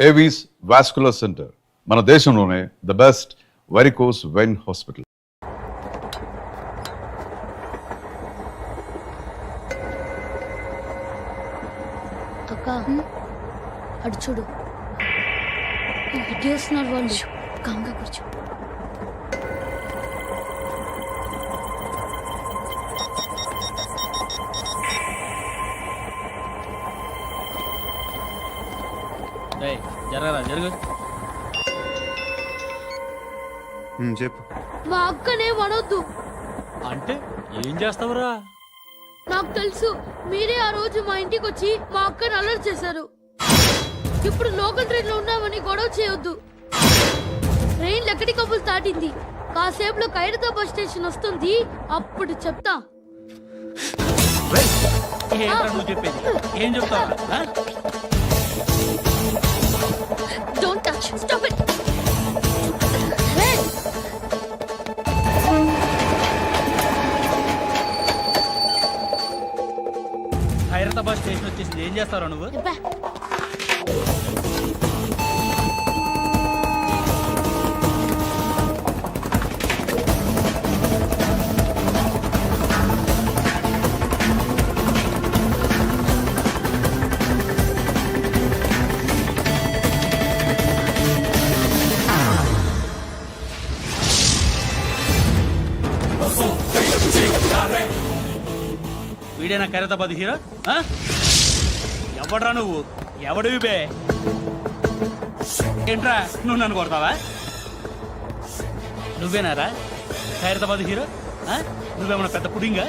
Avis vascular centre మన దేశంలోనే the best varicose vein hospital. అక్క అటు చూడు, ఇటు వస్తున్నారు వాళ్ళు. కంగా కూర్చో. జరగరా జరుగు. చెప్పు. మా అక్కనే వనొద్దు అంటే ఏం చేస్తావురా? నాకు తెలుసు, మీరే ఆ రోజు మా ఇంటికి వచ్చి మా అక్కని అలర్ట్ చేశారు. ఇప్పుడు లోకల్ ట్రైన్ లో ఉన్నామని గొడవ చేయొద్దు. ట్రైన్ లక్కడి కబుల్ దాటింది. కాసేపులో ఖైరతాబాద్ స్టేషన్ వస్తుంది, అప్పుడు చెప్తా. నువ్వు చెప్పేది ఏం చెప్తావు? Don't touch. Stop it. Khairatabad station వచ్చేసింది. ఏం చేస్తారా నువ్వు? వీడేనా ఖైరతాబాద్ హీరో? ఎవడ్రా నువ్వు? ఎవడివి బే? ఏంట్రా నువ్వు నన్ను కొడతావా? నువ్వేనారా ఖైరతాబాద్ హీరో? నువ్వేమన్నా పెద్ద పుడింగా?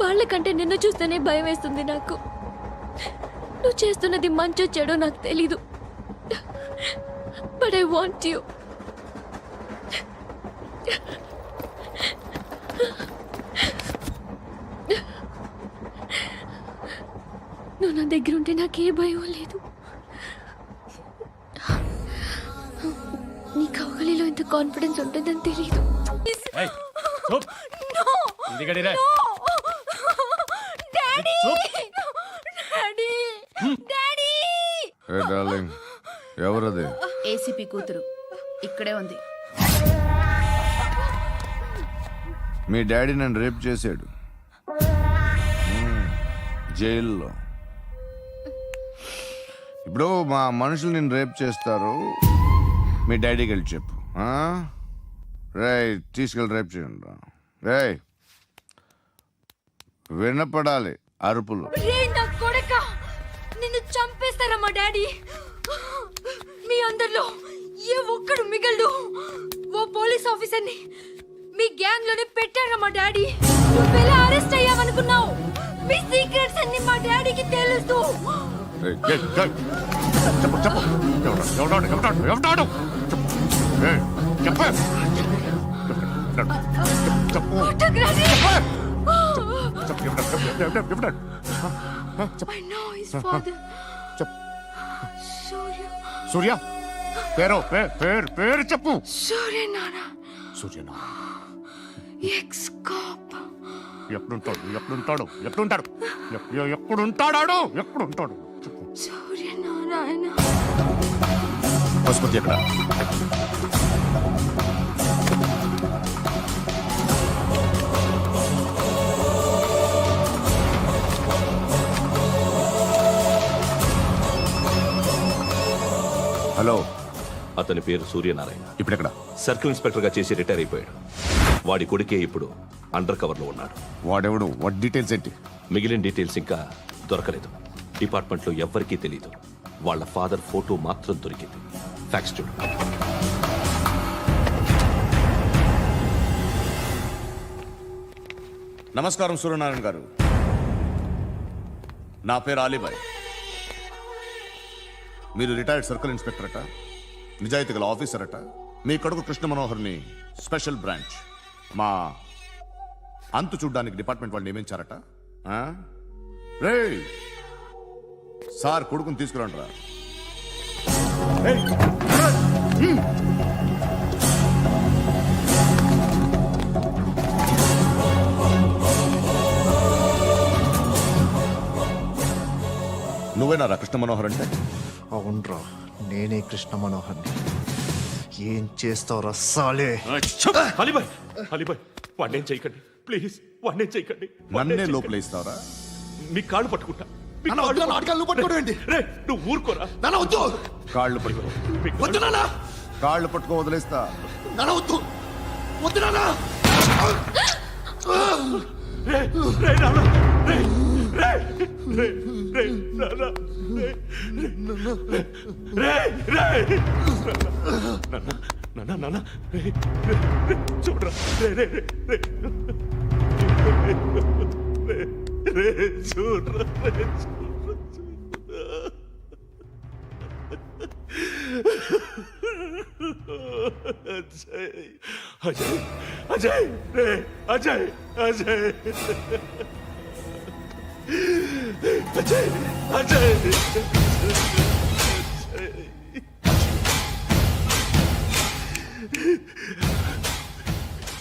వాళ్ళకంటే నిన్ను చూస్తేనే భయం వేస్తుంది నాకు. నువ్వు చేస్తున్నది మంచో చెడో నాకు తెలీదు, బట్ ఐ వాంట్ యూ. నువ్వు నా దగ్గర ఉంటే నాకే భయం లేదు. నీ కౌగలిలో ఇంత కాన్ఫిడెన్స్ ఉంటుందని తెలీదు. ఎవరది? ఏసీపీ కూతురు ఇక్కడే ఉంది. మీ డాడీ నన్ను రేప్ చేశాడు జైల్లో. ఇప్పుడు మా మనుషులు నిన్ను రేప్ చేస్తారు, మీ డాడీకి వెళ్ళి చెప్పు. రేయ్ తీసుకెళ్ళి రేప్ చేయండి. రేయ్ వినపడాలి అరుపులు. నిన్ను చంపేస్తారా మా డాడీ? మీ అందరిలో ఏ ఒక్కడు మిగలడు. ఓ పోలీస్ ఆఫీసర్ని మీ గ్యాంగ్ లోనే పెట్టారా మా డాడీ? నువ్వెలా అరెస్ట్ అయ్యావనుకున్నావు? మీ సీక్రెట్స్ అన్ని మా డాడీకి తెలుసు. సూర్య పేరు చెప్పు. సూర్యనారాయణ సూర్యనా ఎక్స్ కాప్. ఎప్పుడుంటాడు చెప్పు. సూర్యనారాయణ పశుపతి ఎక్కడ? హలో, అతని పేరు సూర్యనారాయణ. ఇప్పుడెక్కడ? సర్కిల్ ఇన్స్పెక్టర్ గా చేసి రిటైర్ అయిపోయాడు. వాడి కొడుకే ఇప్పుడు అండర్ కవర్ లో ఉన్నాడు. వాడెవడు? వాడి డీటెయిల్స్ ఏంటి? మిగిలిన డీటెయిల్స్ ఇంకా దొరకలేదు. డిపార్ట్మెంట్ లో ఎవ్వరికీ తెలియదు. వాళ్ళ ఫాదర్ ఫోటో మాత్రం దొరికింది. ఫ్యాక్స్ చూడు. నమస్కారం సూర్యనారాయణ గారు. నా పేరు అలీబాయ్. మీరు రిటైర్డ్ సర్కిల్ ఇన్స్పెక్టర్ అట, నిజాయితీ గల ఆఫీసర్ అట. మీ కొడుకు కృష్ణ మనోహర్ని స్పెషల్ బ్రాంచ్ మా అంతు చూడ్డానికి డిపార్ట్మెంట్ వాళ్ళు నియమించారట. రే సార్, కొడుకుని తీసుకురండి రా. నువ్వేనా కృష్ణ మనోహర్ అంటే? అవునరా, నేనే కృష్ణ మనోహర్ని. ఏం చేస్తావురా సాలే? అలీబాయ్, అలీబాయ్, వాడినేం చేయకండి ప్లీజ్, వాడినేం చేయకండి. నన్నే లోపలేస్తావరా? మీ కాళ్ళు పట్టుకుంటా. నువ్వు ఊరుకోరా. కాళ్ళు పట్టుకో. కాళ్ళు పట్టుకో, వదిలేస్తా. రే, రే, నాన్న, రే, రే, రే, రే, నాన్న, రే, రే, రే, నాన్న, నాన్న, రే, రే, రే, చూడరా, రే, రే, రే, రే, రే, చూడరా, రే, అజయ్, అజయ్, అజయ్, రే, అజయ్, అజయ్, అజయ్, అజయ్,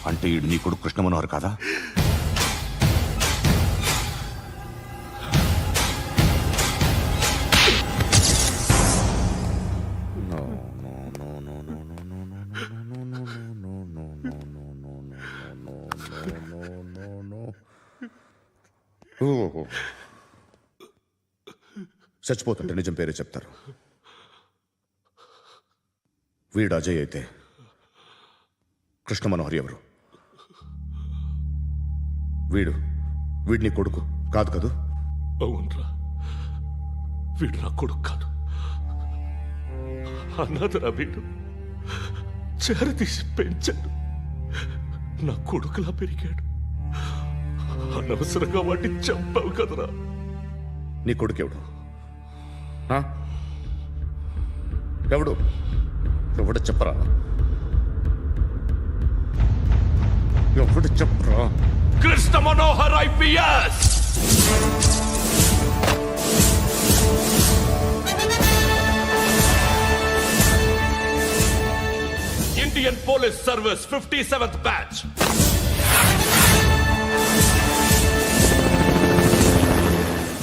అంటే ఈడు నీ కొడుకు కృష్ణ మనోహర్ కాదా? చచ్చిపోతుంటే నిజం పేరే చెప్తారు. వీడు అజయ్ అయితే కృష్ణ మనోహర్ ఎవరు? వీడిని కొడుకు కాదు కదూ? అవునరా, వీడు నా కొడుకు కాదు, అన్నదరా. వీడు చేరతీసి పెంచాడు, నా కొడుకులా పెరిగాడు. అనవసరంగా వాడిని చంపావు కదరా. నీ కొడుకెవడు? ఎవడు? ఎవడు చెప్పరా? ఎవడు చెప్పరా? Krishna Manohar IPS. Indian police service 57th batch.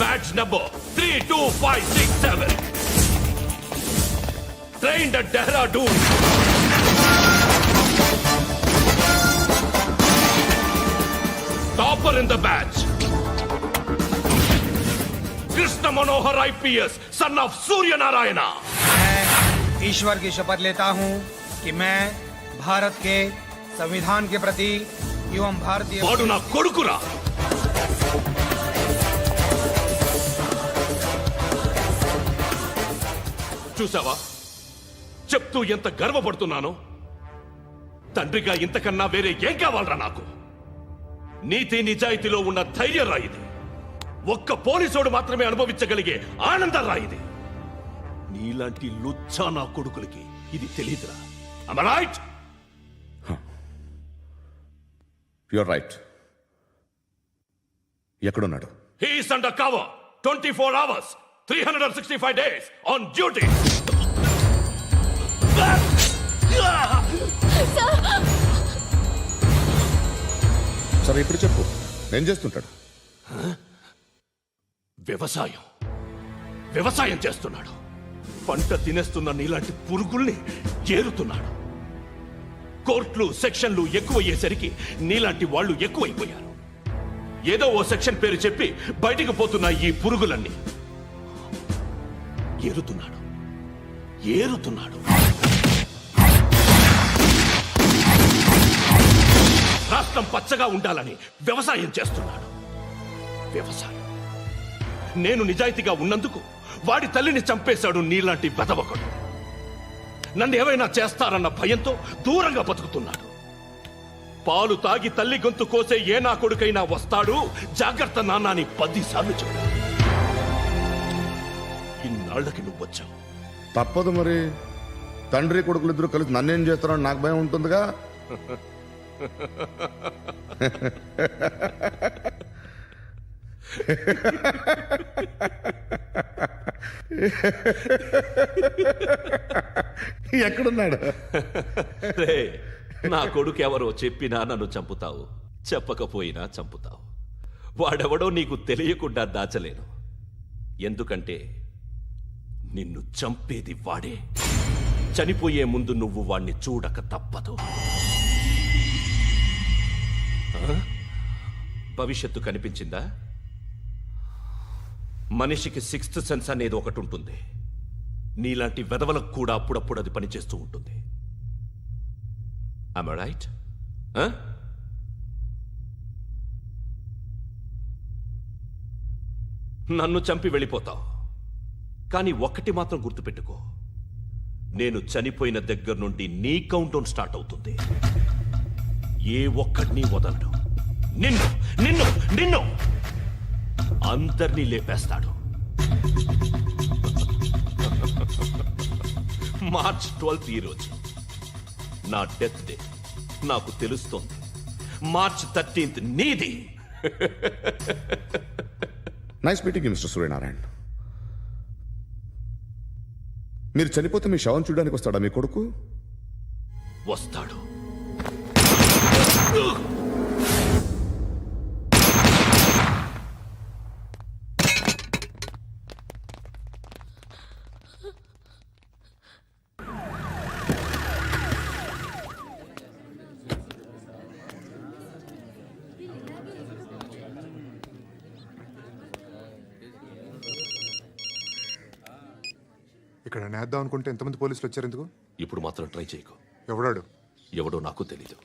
Badge number 32567. Trained at Dehradun. Topper in the batch. Krishna Manohar IPS, son of Surya Narayana. मैं ईश्वर की शपथ लेता हूं कि मैं भारत के संविधान के प्रति एवं भारतीय వాడు నా కొడుకురా. చూసావా, చెప్తూ ఎంత గర్వపడుతున్నానో. తండ్రిగా ఇంతకన్నా వేరే ఏం కావాలరా నాకు? నీతి నిజాయితీలో ఉన్న ధైర్యం రా ఇది. ఒక్క పోలీసోడు మాత్రమే అనుభవించగలిగే ఆనందం రా ఇది. నీలాంటి లుచ్చా నా కొడుకులకి ఇది తెలియదురా. Am I right? You're right. ఎక్కడున్నాడు? He is under cover 24 hours 365 days on duty. సరే ఇప్పుడు చెప్పు ఏం చేస్తుంటాడు? వ్యవసాయం వ్యవసాయం చేస్తున్నాడు. పంట తినేస్తున్న నీలాంటి పురుగుల్ని ఏరుతున్నాడు. కోర్టులు సెక్షన్లు ఎక్కువయ్యేసరికి నీలాంటి వాళ్ళు ఎక్కువైపోయారు. ఏదో ఓ సెక్షన్ పేరు చెప్పి బయటికి పోతున్న ఈ పురుగులన్నీ ఏరుతున్నాడు ఏరుతున్నాడు. రాష్ట్రం పచ్చగా ఉండాలని వ్యవసాయం చేస్తున్నాడు. వ్యవసాయం. నేను నిజాయితీగా ఉన్నందుకు వాడి తల్లిని చంపేశాడు నీలాంటి బెదవకుడు. నన్ను ఏమైనా చేస్తారన్న భయంతో దూరంగా బతుకుతున్నాడు. పాలు తాగి తల్లి గొంతు కోసే ఏ నా కొడుకైనా వస్తాడు, జాగ్రత్త నాన్న అని 10 సార్లు చెప్పాడు. ఇన్నాళ్ళకి నువ్వు వచ్చావు. తప్పదు మరి. తండ్రి కొడుకులు ఇద్దరు కలిసి నన్నేం చేస్తారని నాకు భయం ఉంటుందిగా. ఎక్కడున్నాడు? రే, నా కొడుకు ఎవరో చెప్పినా నన్ను చంపుతావు, చెప్పకపోయినా చంపుతావు. వాడెవడో నీకు తెలియకుండా దాచలేను. ఎందుకంటే నిన్ను చంపేది వాడే. చనిపోయే ముందు నువ్వు వాణ్ణి చూడక తప్పదు. భవిష్యత్తు కనిపించిందా? మనిషికి 6th సెన్స్ అనేది ఒకటి ఉంటుంది. నీలాంటి వెధవలకు కూడా అప్పుడప్పుడు అది పనిచేస్తూ ఉంటుంది. Am I right? నన్ను చంపి వెళ్ళిపోతావు. కానీ ఒక్కటి మాత్రం గుర్తుపెట్టుకో, నేను చనిపోయిన దగ్గర నుండి నీ కౌంటౌన్ స్టార్ట్ అవుతుంది. ఏ ఒక్కడిని వదలడు. నిన్ను నిన్ను నిన్ను అందరినీ లేపేస్తాడు. మార్చ్ 12th ఈ రోజు నా డెత్ డే. నాకు తెలుస్తోంది. మార్చ్ 13th నీది. Nice meeting mister Suryanarayana. మీరు చనిపోతే మీ శవం చూడడానికి వస్తాడా మీ కొడుకు? వస్తాడు. ఇక్కడ నేద్దాం అనుకుంటే ఎంతమంది పోలీసులు వచ్చారు ఎందుకు? ఇప్పుడు మాత్రం ట్రై చేయకు. ఎవడాడు? ఎవడో నాకు తెలీదు.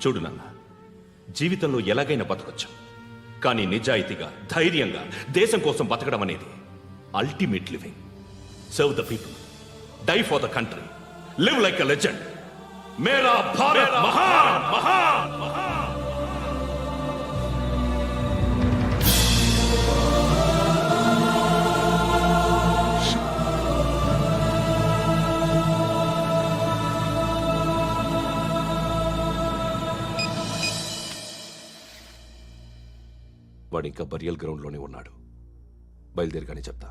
చూడు నాన్న, జీవితంలో ఎలాగైనా బతకొచ్చు, కానీ నిజాయితీగా ధైర్యంగా దేశం కోసం బతకడం అనేది ultimate living. Serve the people, die for the country, live like a legend. మేరా భారత్ మహాన్ మహాన్ మహాన్. వాడు ఇంకా బరియల్ గ్రౌండ్లోనే ఉన్నాడు. బయలుదేరగానే చెప్తా.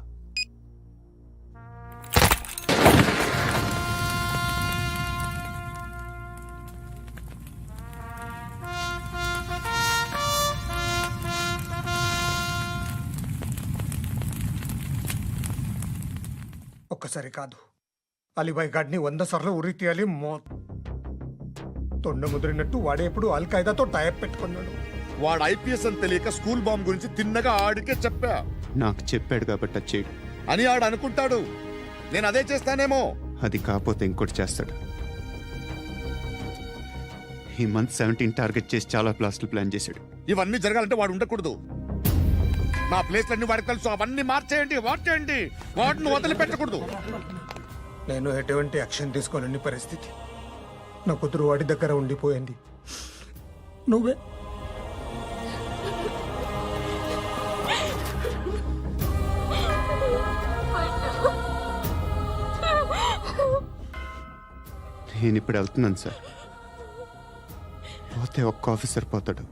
ఒక్కసారి కాదు, అలీబాయ్ గాడిని 100 సార్లు ఉరి తీయాలి. తొండ ముదిరినట్టు వాడే ఎప్పుడు అల్ ఖైదాతో టైప్ పెట్టుకున్నాడు. వాడు ఐపీఎస్ అని తెలియక స్కూల్ బాంబ్ గురించి తిన్నగా ఆడికే చెప్పా నాకు చెప్పాడు కాబట్టి అది చేయడు. అని ఆడు అనుకుంటాడు. నేను అదే చేస్తానేమో. అది కాకపోతే ఇంకోటి చేస్తాడు. ఈ మంత్ 17 టార్గెట్ చేసి చాలా బ్లాస్ట్లు ప్లాన్ చేశాడు. ఇవన్నీ జరగాలంటే వాడు ఉండకూడదు. నా ప్లేస్లన్నీ వాడికి తెలుసు. అవన్నీ మార్చేయండి, వాటేయండి. వాటిని వదిలిపెట్టకూడదు. నేను ఎటువంటి యాక్షన్ తీసుకోలేని పరిస్థితి. నా కూతురు వాడి దగ్గర ఉండిపోయింది. నువ్వే నేను ఇప్పుడు వెళ్తున్నాను సార్. పోతే ఒక్క ఆఫీసర్ పోతాడు,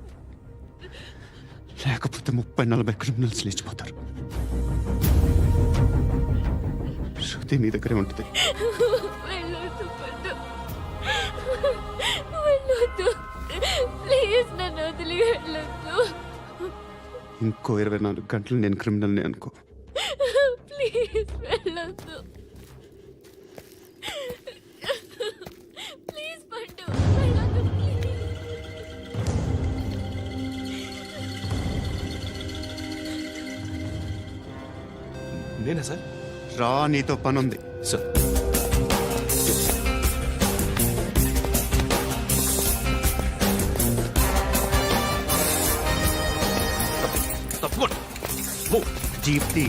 లేకపోతే 30-40 క్రిమినల్స్ లేచిపోతారు. శృతి మీ దగ్గరే ఉంటుంది. వెళ్ళొద్దు పద్దు. వెళ్ళొద్దు ప్లీజ్, నన్ను వదిలి వెళ్ళొద్దు. ఇంకో 24 గంటలు నేను క్రిమినల్ని అనుకో. ప్లీజ్ వెళ్ళొద్దు. ప్లీజ్ పట్టు, వెళ్ళొద్దు ప్లీజ్. నేనా సార్? రా, నీతో పని ఉంది. సార్, తప్పకుండా. జీప్ తీ.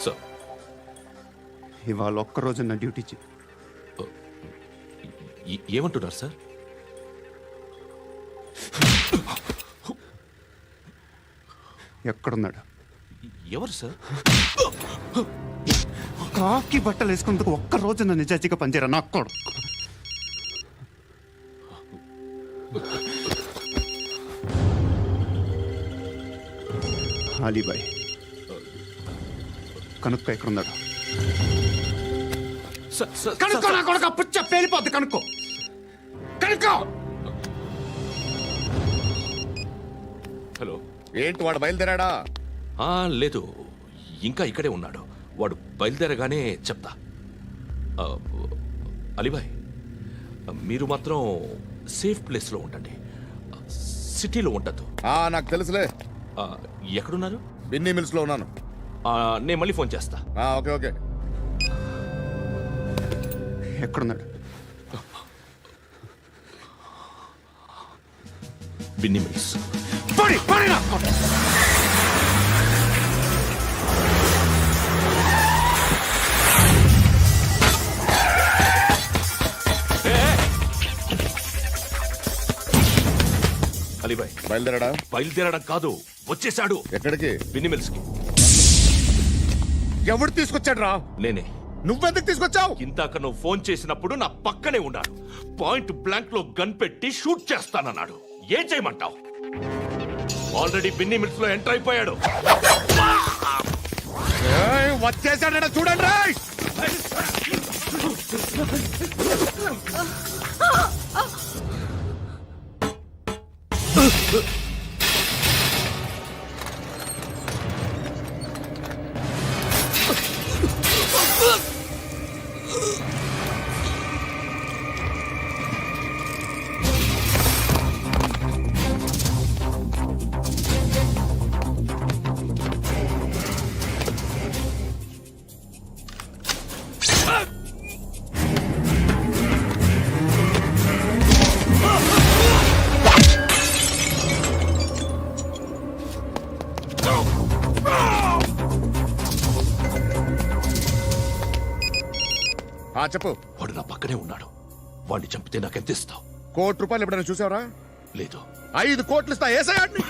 సార్, ఇవాళ ఒక్కరోజు నా డ్యూటీ చేయి. ఏమంటున్నారు సార్? ఎక్కడున్నాడు? ఎవరు సార్? కాకి బట్టలు వేసుకున్నందుకు ఒక్కరోజు నా నిజాయితీగా పనిచేయరా నాకు కూడా. అలీబాయ్ కనుక్కో ఎక్కడున్నాడు. కనుక్కో నా కొడుకు, పుచ్చ పేలిపోద్ది. కనుక్కో కనుక్కో. హలో, ఏంటి వాడు బయలుదేరాడా? లేదు, ఇంకా ఇక్కడే ఉన్నాడు. వాడు బయలుదేరగానే చెప్తా. అలీబాయ్, మీరు మాత్రం సేఫ్ ప్లేస్లో ఉండండి, సిటీలో ఉండద్దు. నాకు తెలుసులే. ఎక్కడున్నారు? బిన్నీ మిల్స్ లో ఉన్నాను. నేను మళ్ళీ ఫోన్ చేస్తా. Okay okay. ఎక్కడున్నాడు? బిన్నీ మిల్స్. అలీబాయ్ బయలుదేరాడా? బయలుదేరడం కాదు, వచ్చేసాడు. ఎక్కడికి? బిన్నీ మిల్స్ కి. ఎవడు తీసుకొచ్చాడు రా? నేనే. నువ్వెందుకు తీసుకొచ్చావు? ఇందాక నువ్వు ఫోన్ చేసినప్పుడు నా పక్కనే ఉన్నాడు. పాయింట్ బ్లాంక్ లో గన్ పెట్టి షూట్ చేస్తానన్నాడు. ఏం చేయమంటావు? ఆల్రెడీ బిన్నీ మిల్స్ లో ఎంటర్ అయిపోయాడు. వచ్చేసాడ చూడండి రా. చెప్పు. వాడు నా పక్కనే ఉన్నాడు. వాడిని చంపితే నాకెంత ఇస్తావు? ₹1,00,00,000 ఎప్పుడైనా చూసావరా? లేదు. 5 కోట్లు ఇస్తా. ఏసయాడిని.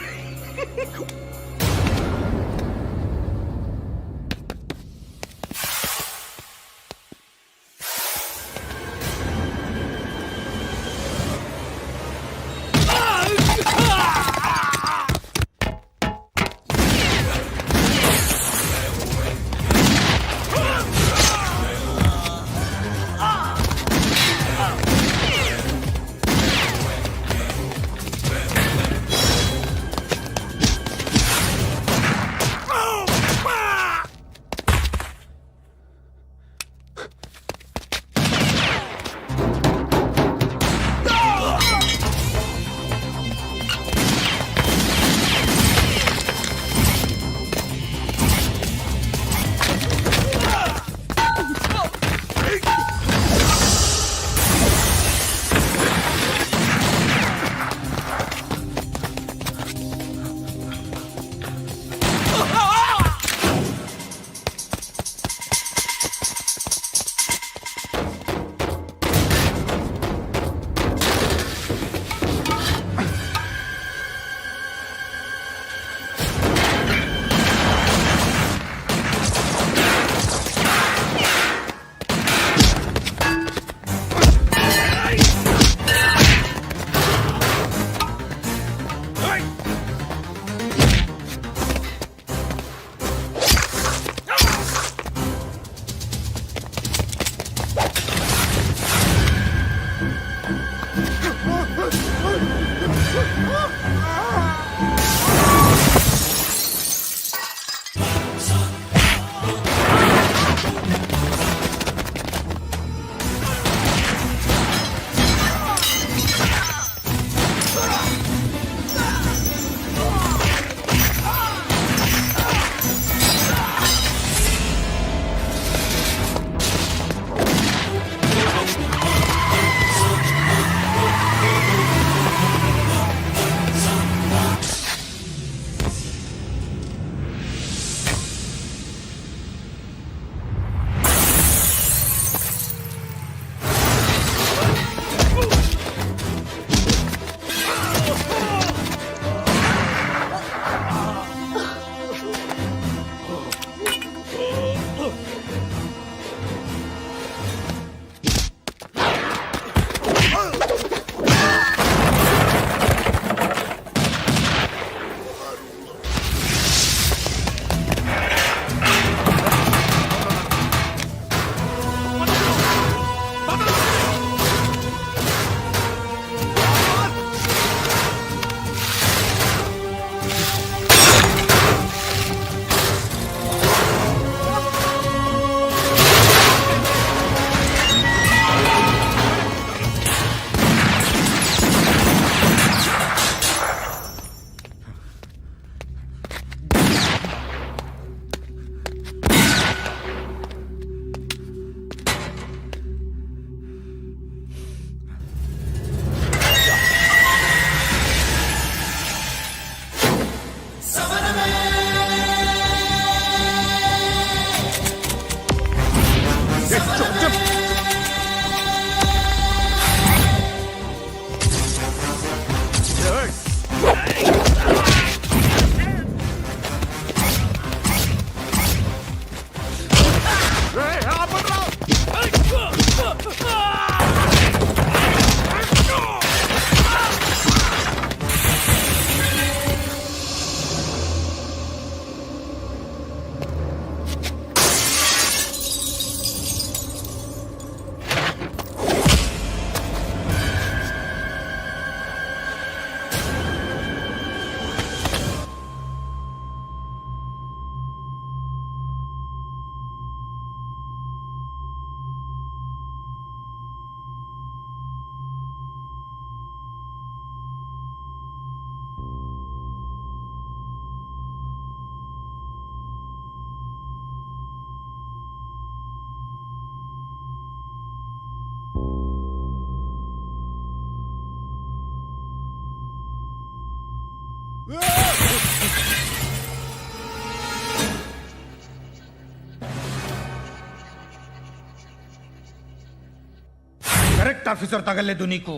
కరెక్ట్ ఆఫీసర్ తగలేదు నీకు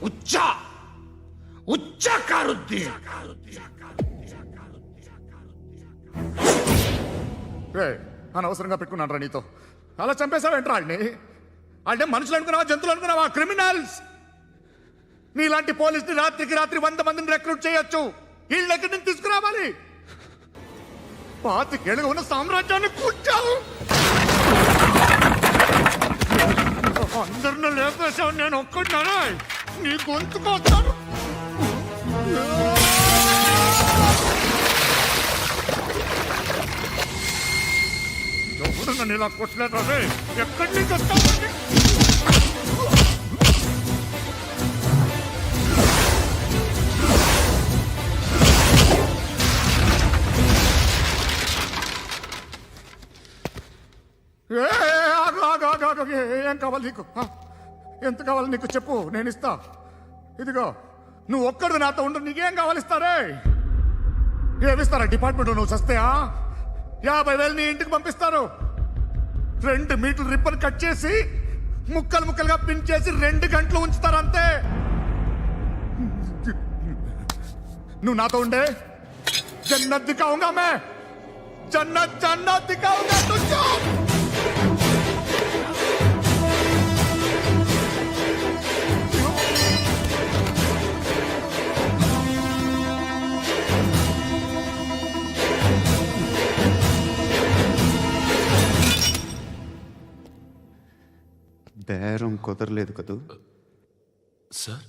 ఉచ్చా ఉచ్చా కారుద్ది అనవసరంగా పెట్టుకున్నాను రా నీతో అలా చంపేశావేంట్రా వాళ్ళని వాళ్ళే మనుషులు అనుకున్నావా జంతువులు అనుకున్నావా క్రిమినల్స్ నీలాంటి పోలీసుని రాత్రికి రాత్రి 100 మందిని రిక్రూట్ చేయొచ్చు వీళ్ళ దగ్గర నుంచి తీసుకురావాలి పాతికేళ్ళుగా ఉన్న సామ్రాజ్యాన్ని కూర్చావు అందరిని లేపేశావు నేను ఒక్కడినారా నీ గొంతుకొస్తాను ఎవరు నన్ను ఇలా కొట్టలేదు రే ఎక్కడి నుంచి వస్తావు ఏం కావాలి నీకు ఎంత కావాలి నీకు చెప్పు నేను ఇస్తా ఇదిగో నువ్వు ఒక్కడు నాతో ఉండు నీకేం కావాలి ఇస్తారే ఏమిస్తారా డిపార్ట్మెంట్ నువ్వు చస్తేయా 50,000 నీ ఇంటికి పంపిస్తారు 2 మీటర్లు రిబ్బన్ కట్ చేసి ముక్కలు ముక్కలుగా పిన్ చేసి 2 గంటలు ఉంచుతారు అంతే నువ్వు నాతో ఉండే జన్నత్ దిఖాऊंगा मैं జన్నత్ జన్నత్ దిఖాऊंगा तुझको బేరం కుదరలేదు కదూ సార్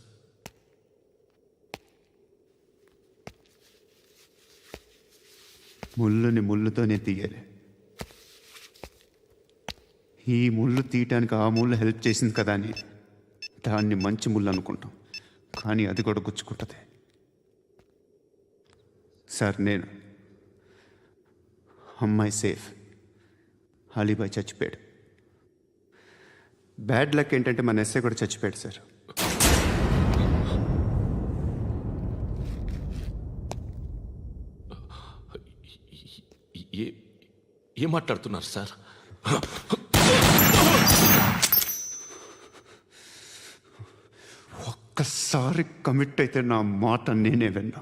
ముళ్ళుని ముళ్ళుతోనే తీయాలి ఈ ముళ్ళు తీయటానికి ఆ ముళ్ళు హెల్ప్ చేసింది కదా అని దాన్ని మంచి ముళ్ళు అనుకుంటాం కానీ అది కూడా గుచ్చుకుంటుంది సార్ నేను అమ్మాయి సేఫ్ అలీబాయ్ చచ్చిపోయాడు బ్యాడ్ లక్ ఏంటంటే మన ఎస్ఐ కూడా చచ్చిపోయాడు సార్ ఏం మాట్లాడుతున్నారు సార్ ఒక్కసారి కమిట్ అయితే నా మాట నేనే విన్నా